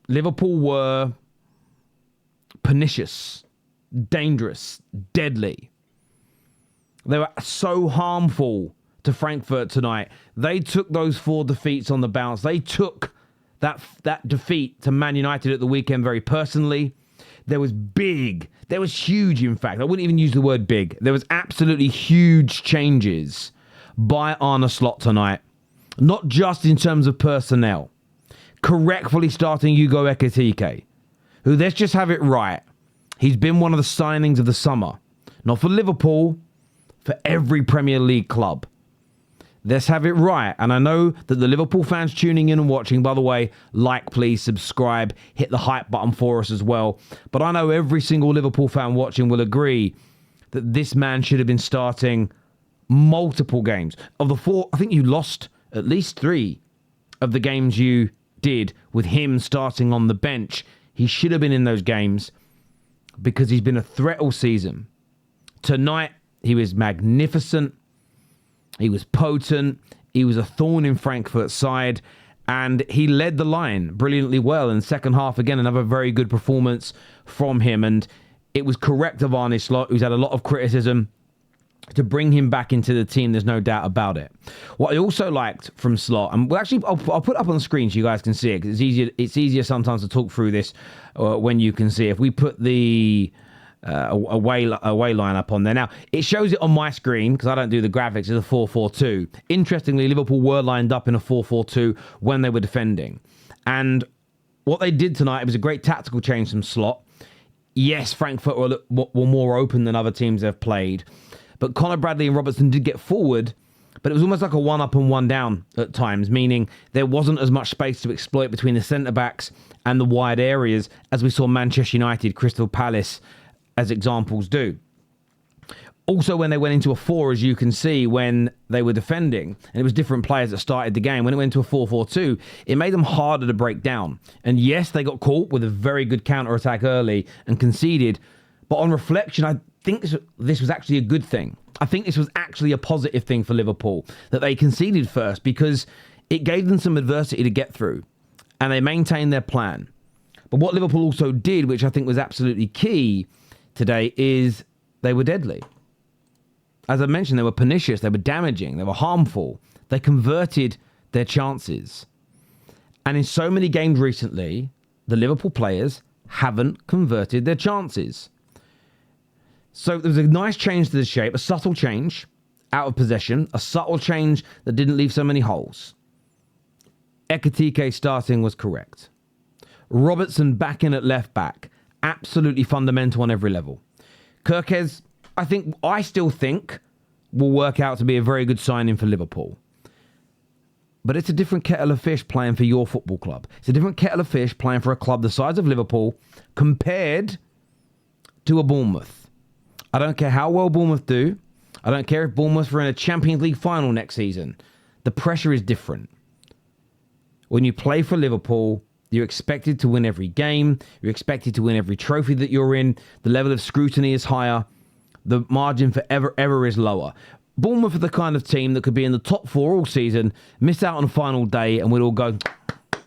Liverpool were pernicious, dangerous, deadly. They were so harmful to Frankfurt tonight. They took those 4 defeats on the bounce. They took that defeat to Man United at the weekend very personally. There was huge, in fact. I wouldn't even use the word big. There was absolutely huge changes by Arne Slot tonight. Not just in terms of personnel. Correctly starting Hugo Ekitike, who, let's just have it right, he's been one of the signings of the summer. Not for Liverpool, for every Premier League club. Let's have it right. And I know that the Liverpool fans tuning in and watching, by the way, like, please, subscribe, hit the hype button for us as well. But I know every single Liverpool fan watching will agree that this man should have been starting multiple games. Of the 4, I think you lost at least 3 of the games you did with him starting on the bench. He should have been in those games because he's been a threat all season. Tonight, he was magnificent. He was potent. He was a thorn in Frankfurt's side. And he led the line brilliantly well. In the second half, again, another very good performance from him. And it was correct of Arne Slot, who's had a lot of criticism, to bring him back into the team. There's no doubt about it. What I also liked from Slot, and I'll put it up on the screen so you guys can see it, because it's easier sometimes to talk through this when you can see it. If we put the away line up on there. Now, it shows it on my screen because I don't do the graphics. It's a 4-4-2. Interestingly, Liverpool were lined up in a 4-4-2 when they were defending. And what they did tonight, it was a great tactical change from Slot. Yes, Frankfurt were more open than other teams they've played. But Conor Bradley and Robertson did get forward, but it was almost like a one up and one down at times, meaning there wasn't as much space to exploit between the centre-backs and the wide areas as we saw Manchester United, Crystal Palace as examples do. Also, when they went into a 4, as you can see, when they were defending, and it was different players that started the game, when it went into a 4-4-2, it made them harder to break down. And yes, they got caught with a very good counter-attack early and conceded, but on reflection, I think this was actually a good thing. I think this was actually a positive thing for Liverpool, that they conceded first, because it gave them some adversity to get through, and they maintained their plan. But what Liverpool also did, which I think was absolutely key today, is they were deadly. As I mentioned, they were pernicious, they were damaging, they were harmful. They converted their chances. And in so many games recently, the Liverpool players haven't converted their chances. So there was a nice change to the shape, a subtle change out of possession, a subtle change that didn't leave so many holes. Ekitike starting was correct. Robertson back in at left back, absolutely fundamental on every level. Kirkes, I still think will work out to be a very good signing for Liverpool. But it's a different kettle of fish playing for your football club. It's a different kettle of fish playing for a club the size of Liverpool compared to a Bournemouth. I don't care how well Bournemouth do. I don't care if Bournemouth are in a Champions League final next season. The pressure is different. When you play for Liverpool, you're expected to win every game. You're expected to win every trophy that you're in. The level of scrutiny is higher. The margin for error is lower. Bournemouth are the kind of team that could be in the top 4 all season, miss out on the final day, and we'd all go,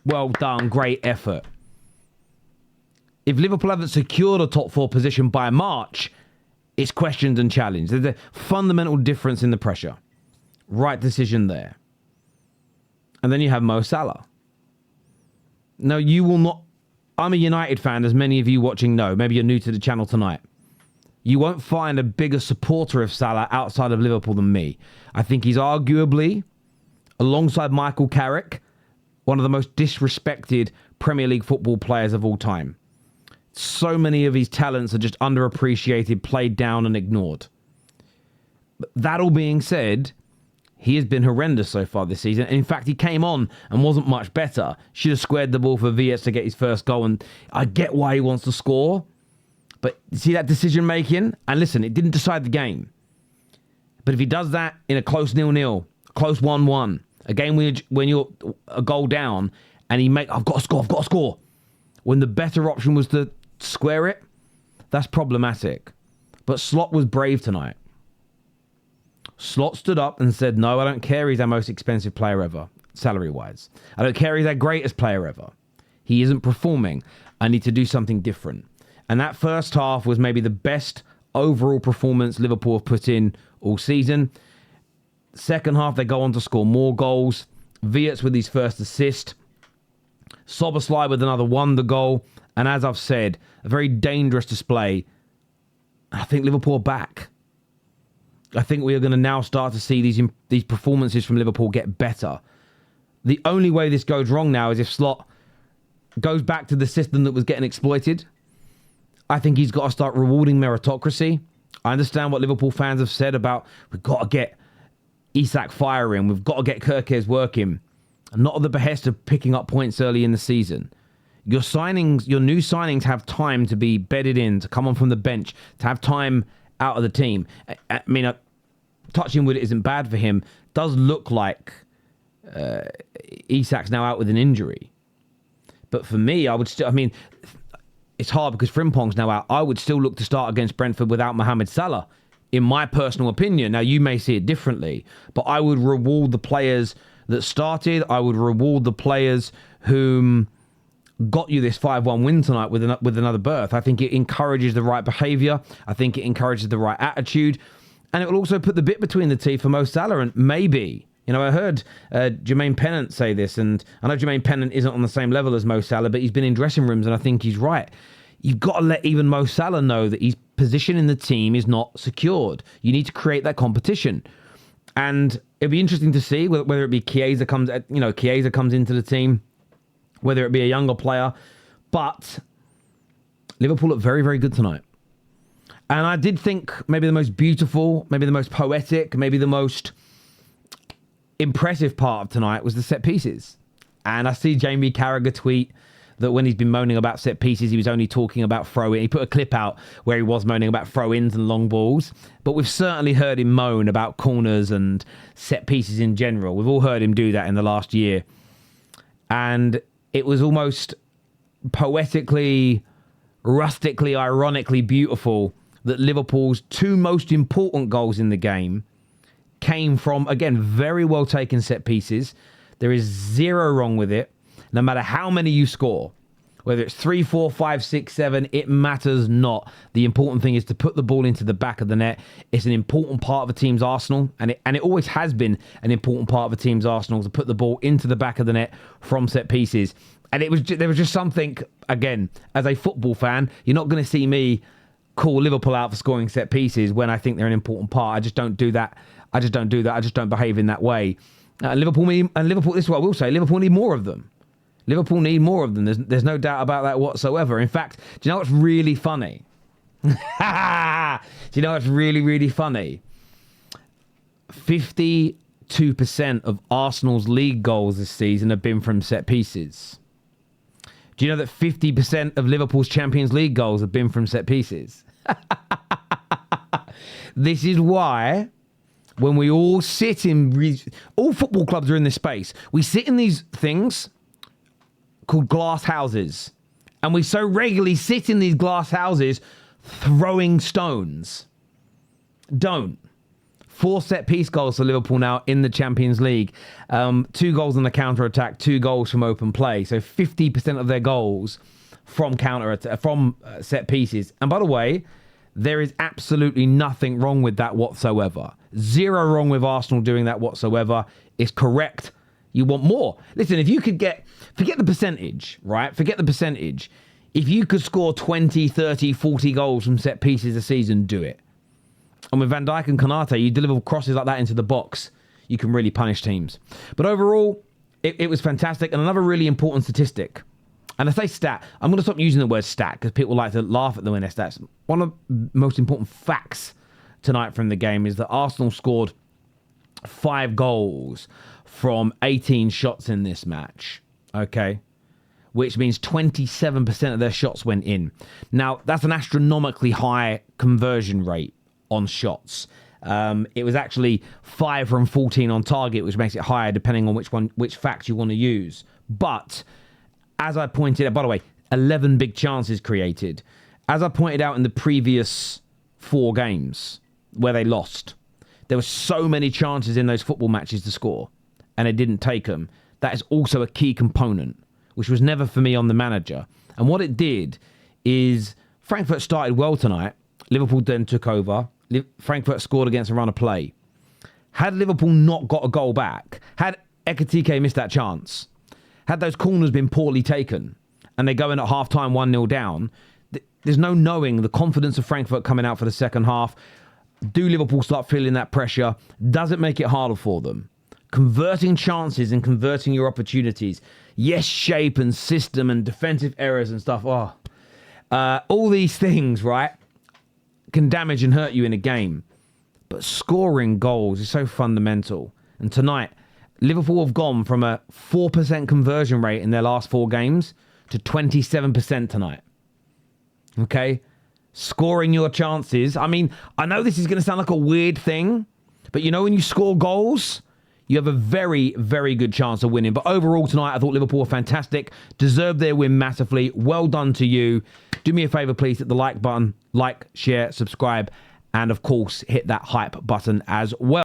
well done, great effort. If Liverpool haven't secured a top 4 position by March, it's questioned and challenged. There's a fundamental difference in the pressure. Right decision there. And then you have Mo Salah. No, you will not. I'm a United fan, as many of you watching know. Maybe you're new to the channel tonight. You won't find a bigger supporter of Salah outside of Liverpool than me. I think he's arguably, alongside Michael Carrick, one of the most disrespected Premier League football players of all time. So many of his talents are just underappreciated, played down and ignored. But that all being said, he has been horrendous so far this season. In fact, he came on and wasn't much better. Should have squared the ball for Viets to get his first goal. And I get why he wants to score. But see that decision making? And listen, it didn't decide the game. But if he does that in a close 0-0, close 1-1, a game when you're a goal down, and I've got to score. When the better option was to square it, that's problematic. But Slot was brave tonight. Slot stood up and said, no, I don't care he's our most expensive player ever, salary-wise. I don't care he's our greatest player ever. He isn't performing. I need to do something different. And that first half was maybe the best overall performance Liverpool have put in all season. Second half, they go on to score more goals. Wiertz with his first assist. Szoboszlai with another wonder goal. And as I've said, a very dangerous display. I think Liverpool are back. I think we are going to now start to see these performances from Liverpool get better. The only way this goes wrong now is if Slot goes back to the system that was getting exploited. I think he's got to start rewarding meritocracy. I understand what Liverpool fans have said about we've got to get Isak firing, we've got to get Kerkez working. And not at the behest of picking up points early in the season. Your new signings have time to be bedded in, to come on from the bench, to have time out of the team. I mean, touching wood isn't bad for him. Does look like Isak's now out with an injury. But for me, it's hard because Frimpong's now out. I would still look to start against Brentford without Mohamed Salah, in my personal opinion. Now, you may see it differently, but I would reward the players that started. I would reward the players whom got you this 5-1 win tonight with another berth. I think it encourages the right behaviour. I think it encourages the right attitude. And it will also put the bit between the teeth for Mo Salah. And maybe, I heard Jermaine Pennant say this, and I know Jermaine Pennant isn't on the same level as Mo Salah, but he's been in dressing rooms, and I think he's right. You've got to let even Mo Salah know that his position in the team is not secured. You need to create that competition. And it'll be interesting to see whether it be Chiesa comes into the team, whether it be a younger player. But Liverpool look very, very good tonight. And I did think maybe the most beautiful, maybe the most poetic, maybe the most impressive part of tonight was the set pieces. And I see Jamie Carragher tweet that when he's been moaning about set pieces, he was only talking about throw-in. He put a clip out where he was moaning about throw-ins and long balls. But we've certainly heard him moan about corners and set pieces in general. We've all heard him do that in the last year. And it was almost poetically, rustically, ironically beautiful that Liverpool's two most important goals in the game came from, again, very well taken set pieces. There is zero wrong with it. No matter how many you score, whether it's 3, 4, 5, 6, 7, it matters not. The important thing is to put the ball into the back of the net. It's an important part of a team's arsenal, and it always has been an important part of a team's arsenal to put the ball into the back of the net from set pieces. And there was just something, again, as a football fan, you're not going to see me call Liverpool out for scoring set pieces when I think they're an important part. I just don't do that. I just don't behave in that way. Liverpool, this is what I will say, Liverpool need more of them. Liverpool need more of them. There's no doubt about that whatsoever. In fact, do you know what's really funny? Do you know what's really, really funny? 52% of Arsenal's league goals this season have been from set pieces. Do you know that 50% of Liverpool's Champions League goals have been from set pieces? This is why when we all sit in... all football clubs are in this space. We sit in these things called glass houses. And we so regularly sit in these glass houses throwing stones. Don't. 4 set-piece goals for Liverpool now in the Champions League. 2 goals on the counter-attack, 2 goals from open play. So 50% of their goals from set pieces. And by the way, there is absolutely nothing wrong with that whatsoever. Zero wrong with Arsenal doing that whatsoever. It's correct. You want more. Listen, if you could forget the percentage, right? Forget the percentage. If you could score 20, 30, 40 goals from set pieces a season, do it. And with Van Dijk and Konate, you deliver crosses like that into the box, you can really punish teams. But overall, it was fantastic. And another really important statistic, and I say stat, I'm going to stop using the word stat because people like to laugh at them when they're stats. One of the most important facts tonight from the game is that Arsenal scored 5 goals from 18 shots in this match, okay? Which means 27% of their shots went in. Now, that's an astronomically high conversion rate on shots. It was actually 5 from 14 on target, which makes it higher depending on which fact you want to use. But as I pointed out, by the way, 11 big chances created. As I pointed out in the previous 4 games where they lost, there were so many chances in those football matches to score, and they didn't take them. That is also a key component. which was never for me on the manager. And what it did is Frankfurt started well tonight. Liverpool then took over. Frankfurt scored against a run of play. Had Liverpool not got a goal back, had Ekitike missed that chance, had those corners been poorly taken, and they go in at half-time 1-0 down, there's no knowing the confidence of Frankfurt coming out for the second half. Do Liverpool start feeling that pressure? Does it make it harder for them? Converting chances and converting your opportunities. Yes, shape and system and defensive errors and stuff. All these things, right, can damage and hurt you in a game. But scoring goals is so fundamental. And tonight, Liverpool have gone from a 4% conversion rate in their last 4 games to 27% tonight. Okay? Scoring your chances. I mean, I know this is going to sound like a weird thing, but you know when you score goals, you have a very, very good chance of winning. But overall tonight, I thought Liverpool were fantastic. Deserved their win massively. Well done to you. Do me a favour, please. Hit the like button. Like, share, subscribe. And, of course, hit that hype button as well.